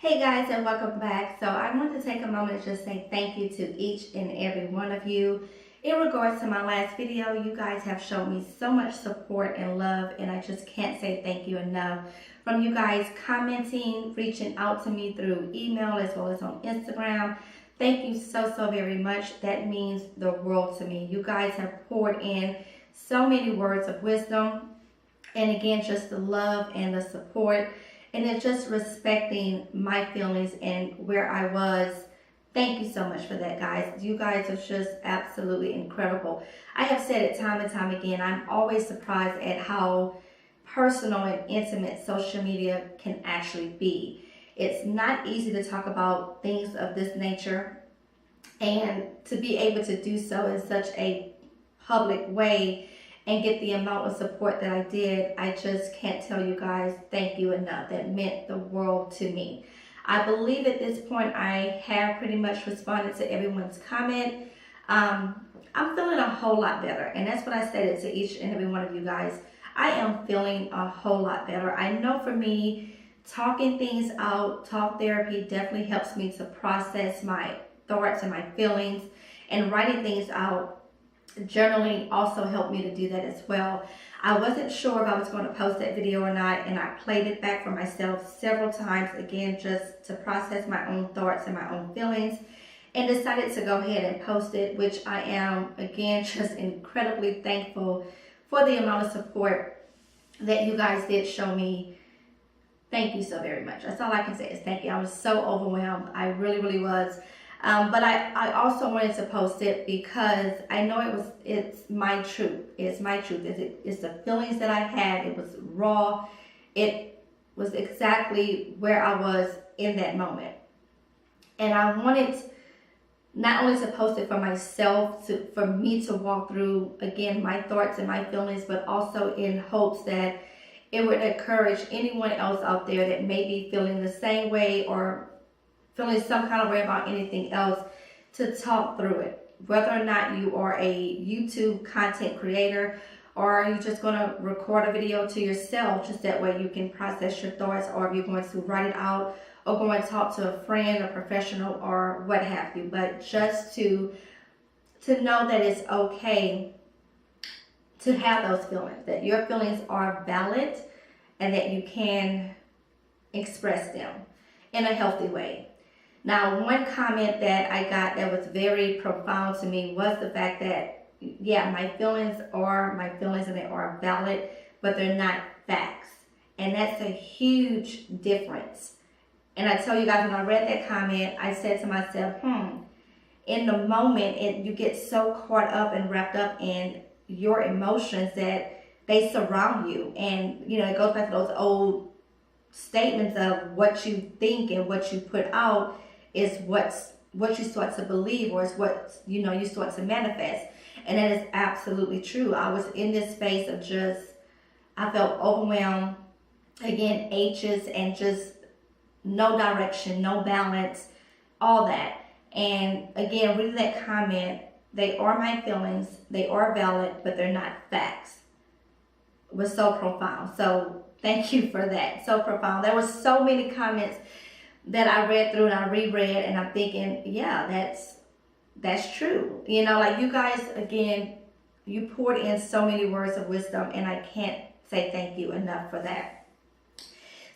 Hey guys, and welcome back. So I want to take a moment to just say thank you to each and every one of you. In regards to my last video, you guys have shown me so much support and love, and I just can't say thank you enough. From you guys commenting, reaching out to me through email as well as on Instagram. Thank you so very much. That means the world to me. You guys have poured in so many words of wisdom, and again, just the love and the support. And then just respecting my feelings and where I was. Thank you so much for that, guys. You guys are just absolutely incredible. I have said it time and time again, I'm always surprised at how personal and intimate social media can actually be. It's not easy to talk about things of this nature, and to be able to do so in such a public way and get the amount of support that I did, I just can't tell you guys thank you enough. That meant the world to me. I believe at this point I have pretty much responded to everyone's comment. I'm feeling a whole lot better, and that's what I stated to each and every one of you guys. I am feeling a whole lot better. I know for me, talking things out, talk therapy definitely helps me to process my thoughts and my feelings, and writing things out. Journaling also helped me to do that as well. I wasn't sure if I was going to post that video or not, and I played it back for myself several times, again, just to process my own thoughts and my own feelings, and decided to go ahead and post it, which I am, again, just incredibly thankful for the amount of support that you guys did show me. Thank you so very much. That's all I can say is thank you. I was so overwhelmed. I really was. But I also wanted to post it because I know it's my truth. It's my truth. It's the feelings that I had. It was raw. It was exactly where I was in that moment. And I wanted not only to post it for myself, for me to walk through, again, my thoughts and my feelings, but also in hopes that it would encourage anyone else out there that may be feeling the same way or feeling some kind of way about anything else, to talk through it. Whether or not you are a YouTube content creator, or are you just going to record a video to yourself, just that way you can process your thoughts, or if you're going to write it out or going to talk to a friend, a professional, or what have you. But just to know that it's okay to have those feelings, that your feelings are valid and that you can express them in a healthy way. Now, one comment that I got that was very profound to me was the fact that, yeah, my feelings and they are valid, but they're not facts. And that's a huge difference. And I tell you guys, when I read that comment, I said to myself, in the moment, you get so caught up and wrapped up in your emotions that they surround you. And, it goes back to those old statements of what you think and what you put out is what you start to believe, or is what you start to manifest. And that is absolutely true. I was in this space of I felt overwhelmed, again, anxious, and just no direction, no balance, all that. And again, reading that comment, they are my feelings, they are valid, but they're not facts, was so profound. So thank you for that. So profound. There were so many comments that I read through and I reread, and I'm thinking, yeah, that's true. Like you guys, again, you poured in so many words of wisdom, and I can't say thank you enough for that.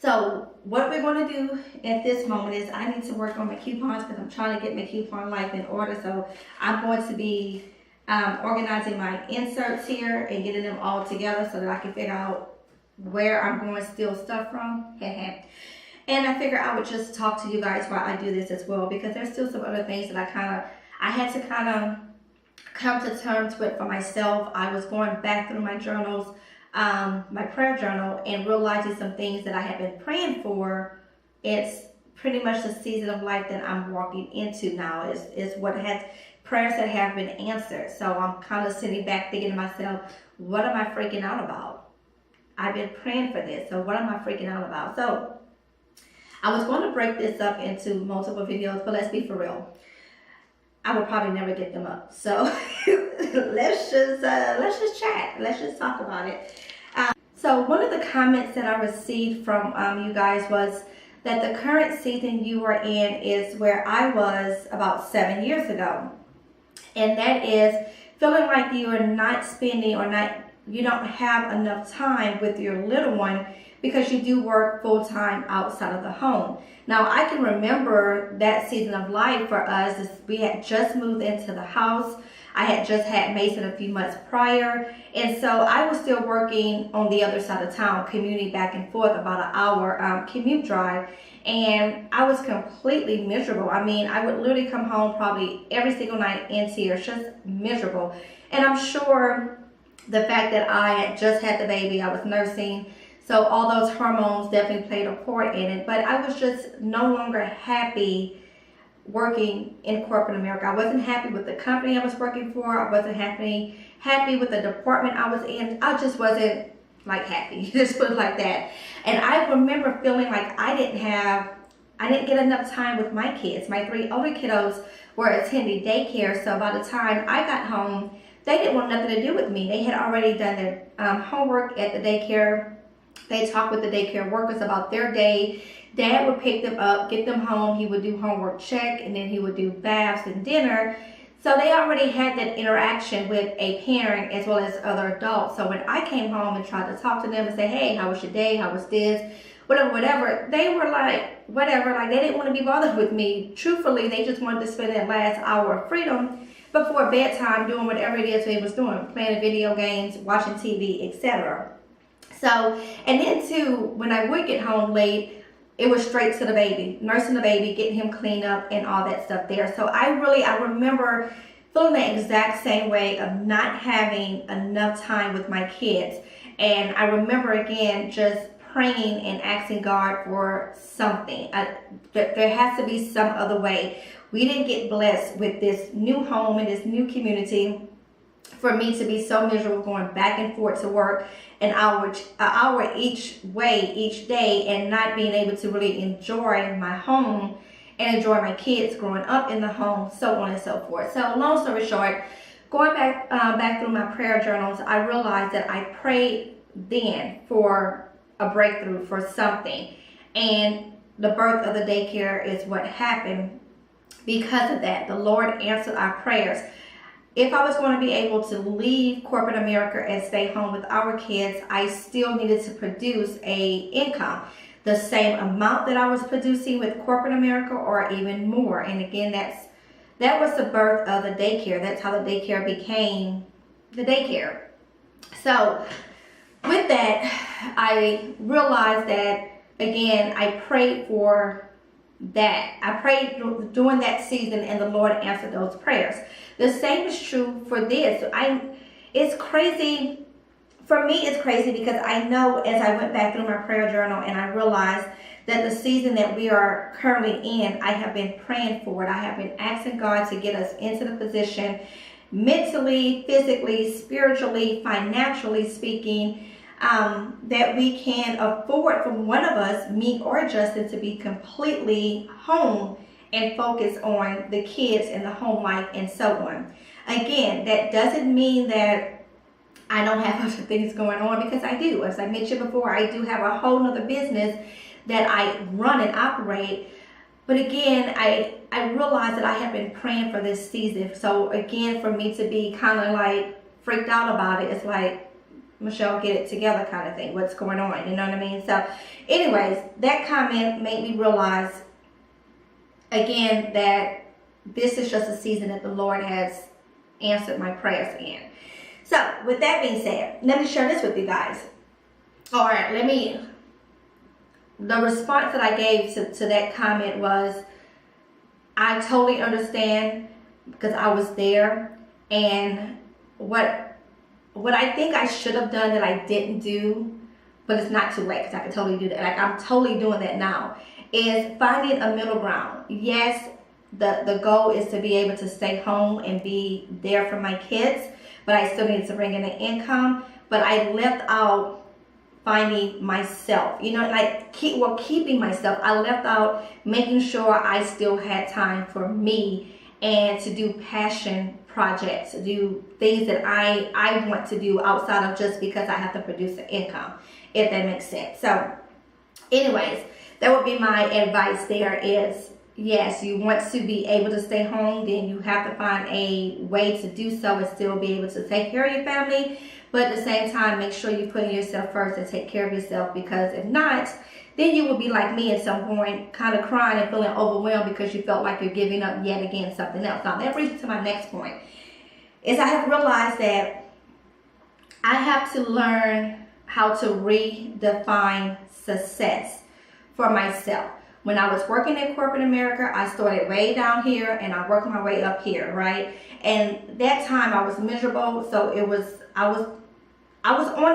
So what we're going to do at this moment is I need to work on my coupons, because I'm trying to get my coupon life in order. So I'm going to be organizing my inserts here and getting them all together so that I can figure out where I'm going to steal stuff from. And I figured I would just talk to you guys while I do this as well, because there's still some other things that I had to come to terms with for myself. I was going back through my journals, my prayer journal, and realizing some things that I have been praying for. It's pretty much the season of life that I'm walking into now, is what has prayers that have been answered. So I'm kind of sitting back thinking to myself, what am I freaking out about? I've been praying for this, so what am I freaking out about? So I was going to break this up into multiple videos, but let's be for real, I would probably never get them up. So let's just chat. Let's just talk about it. So one of the comments that I received from you guys was that the current season you are in is where I was about 7 years ago. And that is feeling like you are not spending you don't have enough time with your little one because you do work full time outside of the home. Now, I can remember that season of life for us. We had just moved into the house. I had just had Mason a few months prior. And so I was still working on the other side of town, commuting back and forth, about an hour commute drive. And I was completely miserable. I mean, I would literally come home probably every single night in tears, just miserable. And I'm sure the fact that I had just had the baby, I was nursing, so all those hormones definitely played a part in it. But I was just no longer happy working in corporate America. I wasn't happy with the company I was working for. I wasn't happy with the department I was in. I just wasn't like happy, just put it like that. And I remember feeling like I didn't get enough time with my kids. My 3 older kiddos were attending daycare, so by the time I got home, they didn't want nothing to do with me. They had already done their homework at the daycare. They talked with the daycare workers about their day. Dad would pick them up, get them home. He would do homework check, and then he would do baths and dinner. So they already had that interaction with a parent as well as other adults. So when I came home and tried to talk to them and say, hey, how was your day? How was this? Whatever. They were like, whatever. Like, they didn't want to be bothered with me. Truthfully, they just wanted to spend that last hour of freedom before bedtime doing whatever it is they was doing, playing video games, watching TV, etc. So, and then too, when I would get home late, it was straight to the baby, nursing the baby, getting him cleaned up and all that stuff there. So I remember feeling the exact same way of not having enough time with my kids. And I remember again just praying and asking God for something. There has to be some other way. We didn't get blessed with this new home and this new community for me to be so miserable going back and forth to work an hour each way each day and not being able to really enjoy my home and enjoy my kids growing up in the home, so on and so forth. So long story short, going back through my prayer journals, I realized that I prayed then for a breakthrough, for something, and the birth of the daycare is what happened. Because of that, the Lord answered our prayers. If I was going to be able to leave corporate America and stay home with our kids, I still needed to produce a income, the same amount that I was producing with corporate America or even more. And again, that was the birth of the daycare. That's how the daycare became the daycare. So with that, I realized that, again, I prayed for that. I prayed during that season and the Lord answered those prayers. The same is true for this. It's crazy. For me, it's crazy because I know as I went back through my prayer journal and I realized that the season that we are currently in, I have been praying for it. I have been asking God to get us into the position mentally, physically, spiritually, financially speaking, that we can afford for one of us, me or Justin, to be completely home and focus on the kids and the home life and so on. Again, that doesn't mean that I don't have other things going on, because I do. As I mentioned before, I do have a whole nother business that I run and operate. But again, I realize that I have been praying for this season. So again, for me to be kind of like freaked out about it, it's like, Michelle, get it together kind of thing. What's going on? You know what I mean? So anyways, that comment made me realize again that this is just a season that the Lord has answered my prayers in. So with that being said, let me share this with you guys. All right, the response that I gave to that comment was, I totally understand, because I was there, and what I think I should have done that I didn't do, but it's not too late because I can totally do that. Like, I'm totally doing that now, is finding a middle ground. Yes, the goal is to be able to stay home and be there for my kids, but I still needed to bring in an income. But I left out finding myself, like keeping myself. I left out making sure I still had time for me and to do passion projects, to do things that I want to do outside of just because I have to produce an income, if that makes sense. So anyways, that would be my advice there is, yes, you want to be able to stay home, then you have to find a way to do so and still be able to take care of your family. But at the same time, make sure you're putting yourself first and take care of yourself, because if not, then you will be like me at some point, kind of crying and feeling overwhelmed because you felt like you're giving up yet again something else. Now, that brings me to my next point, is I have realized that I have to learn how to redefine success for myself. When I was working in corporate America, I started way down here and I worked my way up here, right? And that time I was miserable, so I was on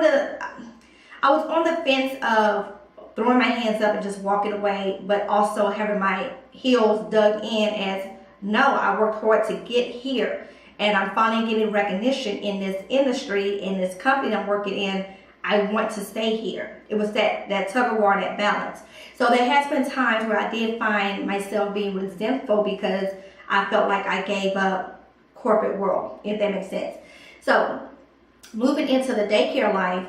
the fence of throwing my hands up and just walking away, but also having my heels dug in as, no, I worked hard to get here, and I'm finally getting recognition in this industry, in this company I'm working in. I want to stay here. It was that tug of war, that balance. So there has been times where I did find myself being resentful because I felt like I gave up corporate world, if that makes sense. So moving into the daycare life,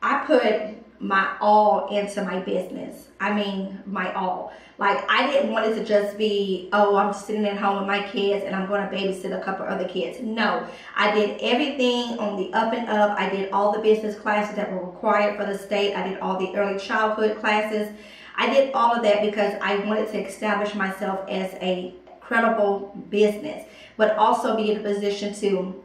I put my all into my business. I mean, my all. Like, I didn't want it to just be, oh, I'm sitting at home with my kids and I'm going to babysit a couple other kids. No, I did everything on the up and up. I did all the business classes that were required for the state. I did all the early childhood classes. I did all of that because I wanted to establish myself as a credible business, but also be in a position to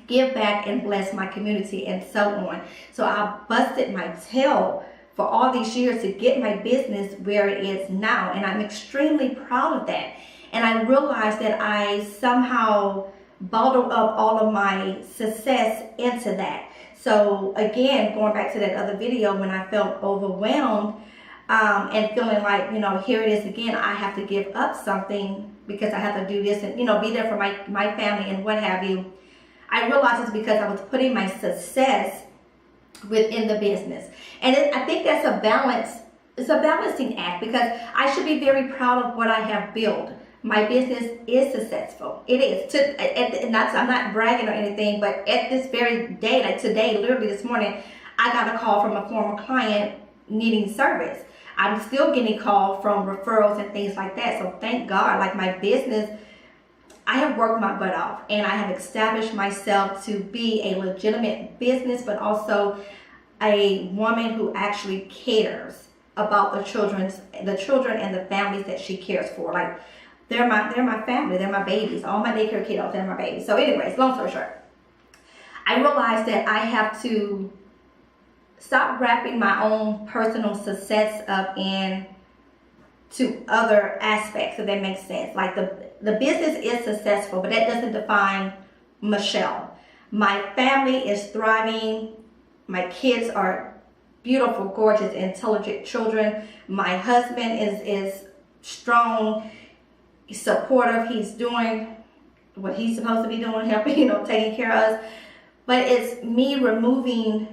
give back and bless my community and so on. So I busted my tail for all these years to get my business where it is now, and I'm extremely proud of that. And I realized that I somehow bottled up all of my success into that. So again, going back to that other video, when I felt overwhelmed and feeling like, you know, here it is again, I have to give up something because I have to do this and, you know, be there for my family and what have you. I realized it's because I was putting my success within the business. And I think that's a balance. It's a balancing act, because I should be very proud of what I have built. My business is successful. It is. I'm not bragging or anything, but at this very day, like today, literally this morning, I got a call from a former client needing service. I'm still getting calls from referrals and things like that. So thank God, like my business, I have worked my butt off and I have established myself to be a legitimate business, but also a woman who actually cares about the children and the families that she cares for. Like, they're my family, they're my babies. All my daycare kiddos, they're my babies. So anyways, long story short, I realized that I have to stop wrapping my own personal success up in to other aspects, if that makes sense. Like, the business is successful, but that doesn't define Michelle. My family is thriving. My kids are beautiful, gorgeous, intelligent children. My husband is strong, supportive. He's doing what he's supposed to be doing, helping, you know, taking care of us. But it's me removing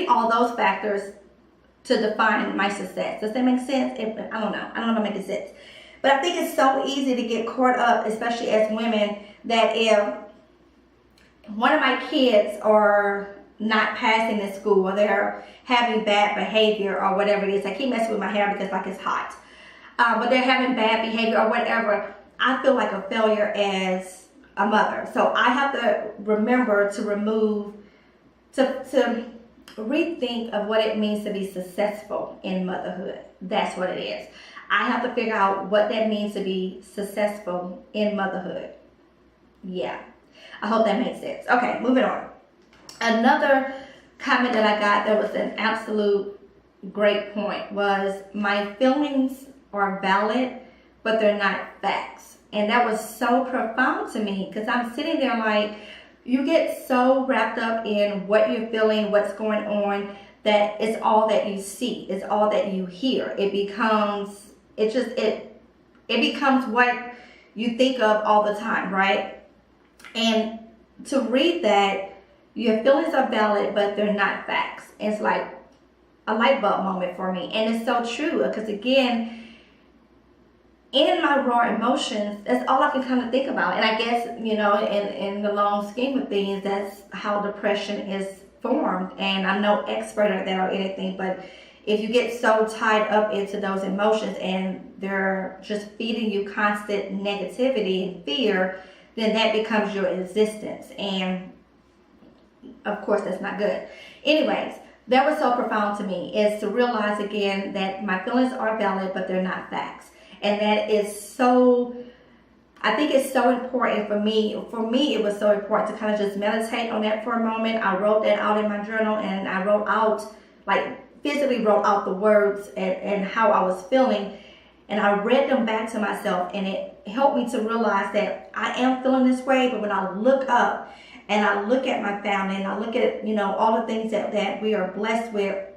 all those factors to define my success. Does that make sense? I don't know if I'm making sense. But I think it's so easy to get caught up, especially as women, that if one of my kids are not passing in school, or they're having bad behavior or whatever it is, I keep messing with my hair because like it's hot, but they're having bad behavior or whatever, I feel like a failure as a mother. So I have to remember to rethink of what it means to be successful in motherhood. That's what it is. I have to figure out what that means to be successful in motherhood. Yeah, I hope that makes sense. Okay, moving on. Another comment that I got that was an absolute great point was, my feelings are valid, but they're not facts. And that was so profound to me, because I'm sitting there like, you get so wrapped up in what you're feeling, what's going on, that it's all that you see, it's all that you hear. It becomes what you think of all the time, right? And to read that, your feelings are valid, but they're not facts. It's like a light bulb moment for me. And it's so true, because again, in my raw emotions, that's all I can kind of think about. And I guess, you know, in the long scheme of things, that's how depression is formed. And I'm no expert at that or anything, but if you get so tied up into those emotions and they're just feeding you constant negativity and fear, then that becomes your existence. And of course, that's not good. Anyways, that was so profound to me, is to realize again that my feelings are valid, but they're not facts. And that is so, I think it's so important for me. For me, it was so important to kind of just meditate on that for a moment. I wrote that out in my journal, and I wrote out, like physically wrote out the words and how I was feeling. And I read them back to myself, and it helped me to realize that I am feeling this way. But when I look up and I look at my family and I look at, you know, all the things that we are blessed with,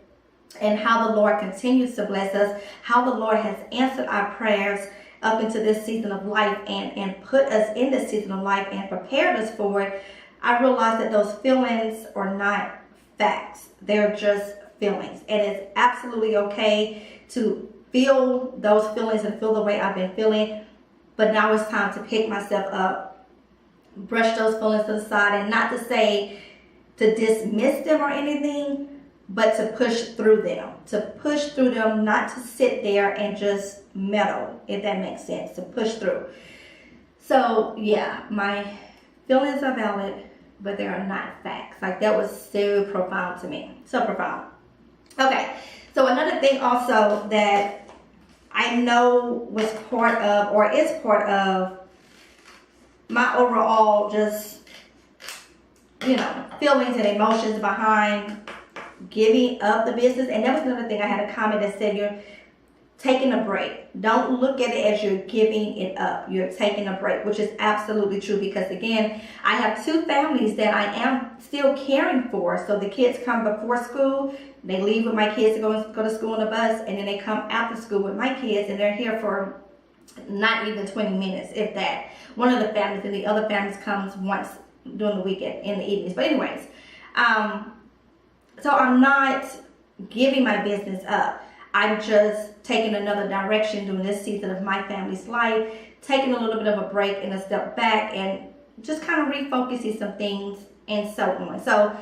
and how the Lord continues to bless us, how the Lord has answered our prayers up into this season of life and put us in this season of life and prepared us for it, I realized that those feelings are not facts. They're just feelings. And it's absolutely okay to feel those feelings and feel the way I've been feeling. But now it's time to pick myself up, brush those feelings to the side, and not to say to dismiss them or anything, but to push through them. To push through them, not to sit there and just meddle, if that makes sense. To push through. So yeah, my feelings are valid, but they are not facts. Like, that was so profound to me. So profound. Okay, so another thing also that I know was part of, or is part of, my overall just, you know, feelings and emotions behind giving up the business. And that was another thing. I had a comment that said, you're taking a break. Don't look at it as you're giving it up. You're taking a break, which is absolutely true, because again, I have two families that I am still caring for. So the kids come before school, they leave with my kids to go to school on the bus, and then they come after school with my kids, and they're here for not even 20 minutes, if that. One of the families, and the other families comes once during the weekend in the evenings. But anyways, so I'm not giving my business up. I'm just taking another direction during this season of my family's life, taking a little bit of a break and a step back, and just kind of refocusing some things and so on. So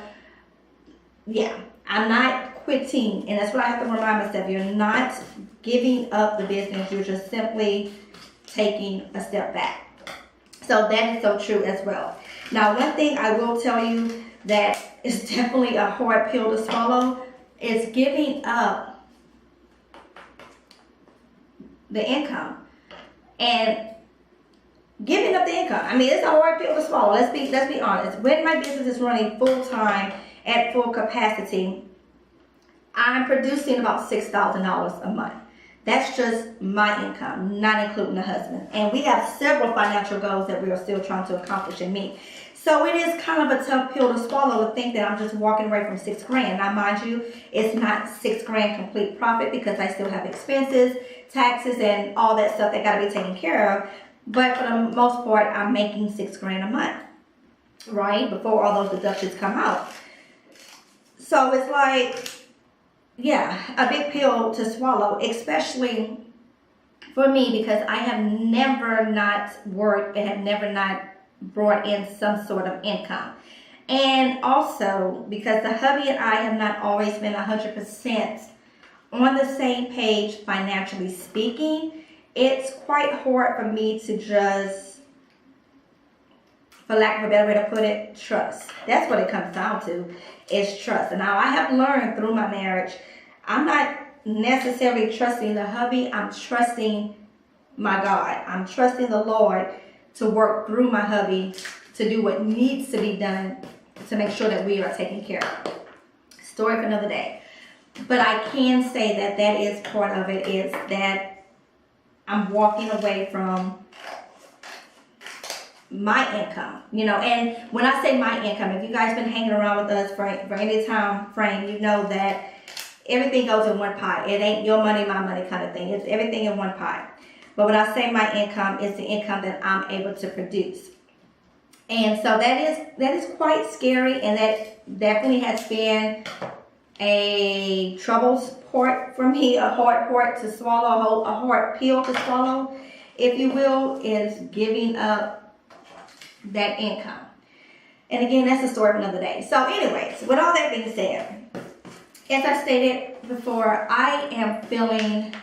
yeah, I'm not quitting, and that's what I have to remind myself. You're not giving up the business. You're just simply taking a step back. So that is so true as well. Now, one thing I will tell you that is definitely a hard pill to swallow is giving up the income. And giving up the income, I mean, it's a hard pill to swallow. Let's be honest. When my business is running full time at full capacity, I'm producing about $6,000 a month. That's just my income, not including the husband. And we have several financial goals that we are still trying to accomplish and meet. So it is kind of a tough pill to swallow to think that I'm just walking away from $6,000. Now, mind you, it's not $6,000 complete profit, because I still have expenses, taxes, and all that stuff that got to be taken care of. But for the most part, I'm making $6,000 a month, right? Before all those deductions come out. So it's like, yeah, a big pill to swallow, especially for me, because I have never not worked and have never not brought in some sort of income. And also because the hubby and I have not always been 100% on the same page financially speaking, it's quite hard for me to just, for lack of a better way to put it, trust. That's what it comes down to, is trust. And now I have learned through my marriage, I'm not necessarily trusting the hubby, I'm trusting my God. I'm trusting the Lord to work through my hubby to do what needs to be done to make sure that we are taken care of. Story for another day. But I can say that that is part of it, is that I'm walking away from my income, you know. And when I say my income, if you guys been hanging around with us for any time frame, you know that everything goes in one pot. It ain't your money, my money kind of thing. It's everything in one pot. But when I say my income, it's the income that I'm able to produce. And so that is quite scary, and that definitely has been a troubles part for me, a hard part to swallow, a hard pill to swallow, if you will, is giving up that income. And again, that's a story for another day. So anyways, with all that being said, as I stated before, I am feeling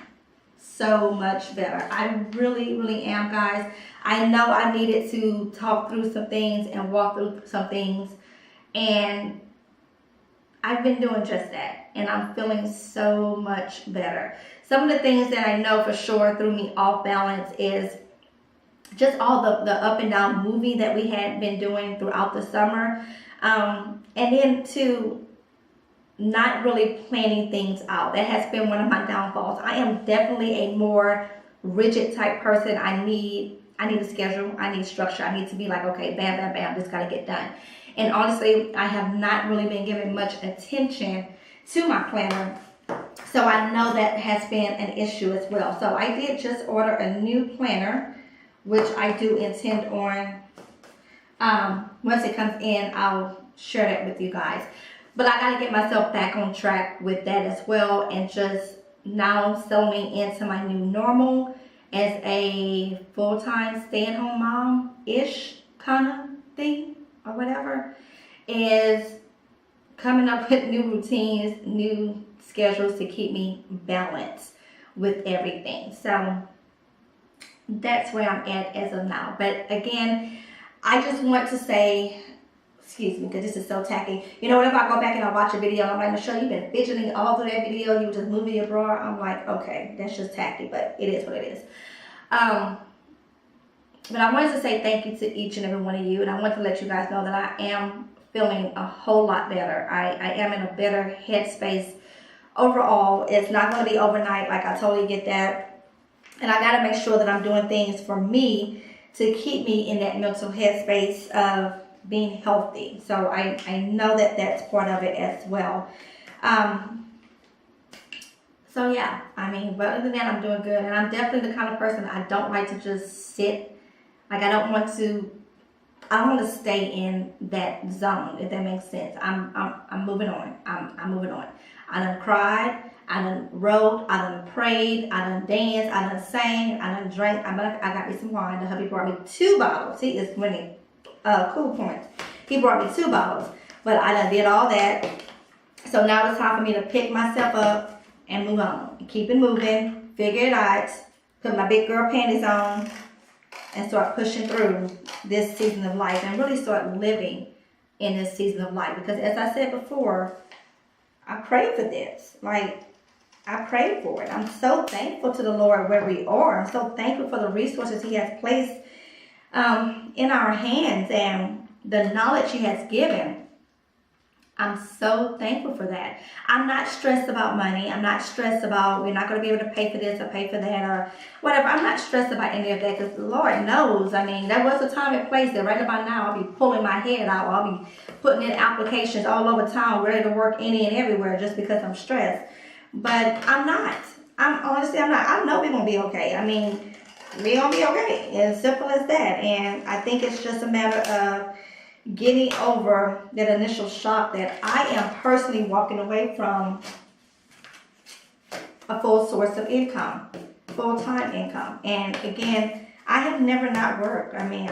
so much better. I really, really am, guys. I know I needed to talk through some things and walk through some things, and I've been doing just that, and I'm feeling so much better. Some of the things that I know for sure threw me off balance is just all the up and down moving that we had been doing throughout the summer, and then to not really planning things out. That has been one of my downfalls. I am definitely a more rigid type person. I need a schedule. I need structure. I need to be like, okay, bam, bam, bam, this got to get done. And honestly, I have not really been giving much attention to my planner. So I know that has been an issue as well. So I did just order a new planner, which I do intend on, once it comes in, I'll share that with you guys. But I got to get myself back on track with that as well, and just now settling into my new normal as a full-time stay-at-home mom-ish kind of thing or whatever, is coming up with new routines, new schedules to keep me balanced with everything. So that's where I'm at as of now. But again, I just want to say, excuse me, because this is so tacky. You know, whenever I go back and I watch a video, I'm like, Michelle, you've been fidgeting all through that video. You were just moving your bra. I'm like, okay, that's just tacky, but it is what it is. But I wanted to say thank you to each and every one of you, and I want to let you guys know that I am feeling a whole lot better. I am in a better headspace overall. It's not going to be overnight, like I totally get that. And I got to make sure that I'm doing things for me to keep me in that mental headspace of being healthy. So I know that that's part of it as well. So yeah, I mean, but other than that, I'm doing good. And I'm definitely the kind of person, I don't like to just sit. Like I don't want to stay in that zone, if that makes sense. I'm moving on. I'm moving on. I done cried, I done wrote, I done prayed, I done danced, I done sang, I done drank. I got me some wine. The hubby brought me 2 bottles. See, it's winning cool points. He brought me 2 bottles, but I done did all that. So now it's time for me to pick myself up and move on. Keep it moving, figure it out, put my big girl panties on, and start pushing through this season of life and really start living in this season of life. Because as I said before, I prayed for this. Like, I prayed for it. I'm so thankful to the Lord where we are. I'm so thankful for the resources He has placed in our hands and the knowledge He has given. I'm so thankful for that. I'm not stressed about money. I'm not stressed about we're not going to be able to pay for this or pay for that or whatever. I'm not stressed about any of that because the Lord knows. I mean, there was a time and place that right about now I'll be pulling my head out. I'll be putting in applications all over town, ready to work any and everywhere just because I'm stressed. But I'm not. I'm not. I know we're going to be okay. I mean, we're going to be okay. As simple as that. And I think it's just a matter of getting over that initial shock that I am personally walking away from a full source of income, full-time income. And again, I have never not worked. I mean,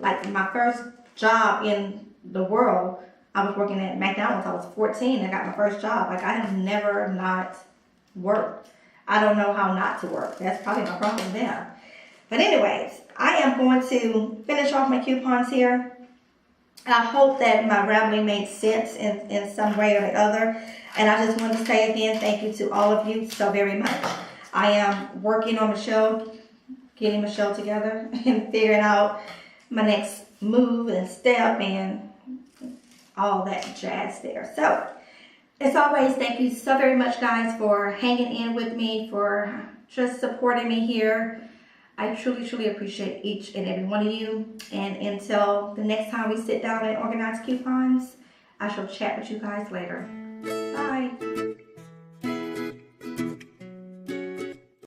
like my first job in the world, I was working at McDonald's. I was 14. I got my first job. Like I have never not worked. I don't know how not to work. That's probably my problem there. But anyways, I am going to finish off my coupons here. I hope that my rambling made sense in some way or the other. And I just want to say again, thank you to all of you so very much. I am working on Michelle, getting Michelle together and figuring out my next move and step and all that jazz there. So, as always, thank you so very much, guys, for hanging in with me, for just supporting me here. I truly, truly appreciate each and every one of you. And until the next time we sit down and organize coupons, I shall chat with you guys later.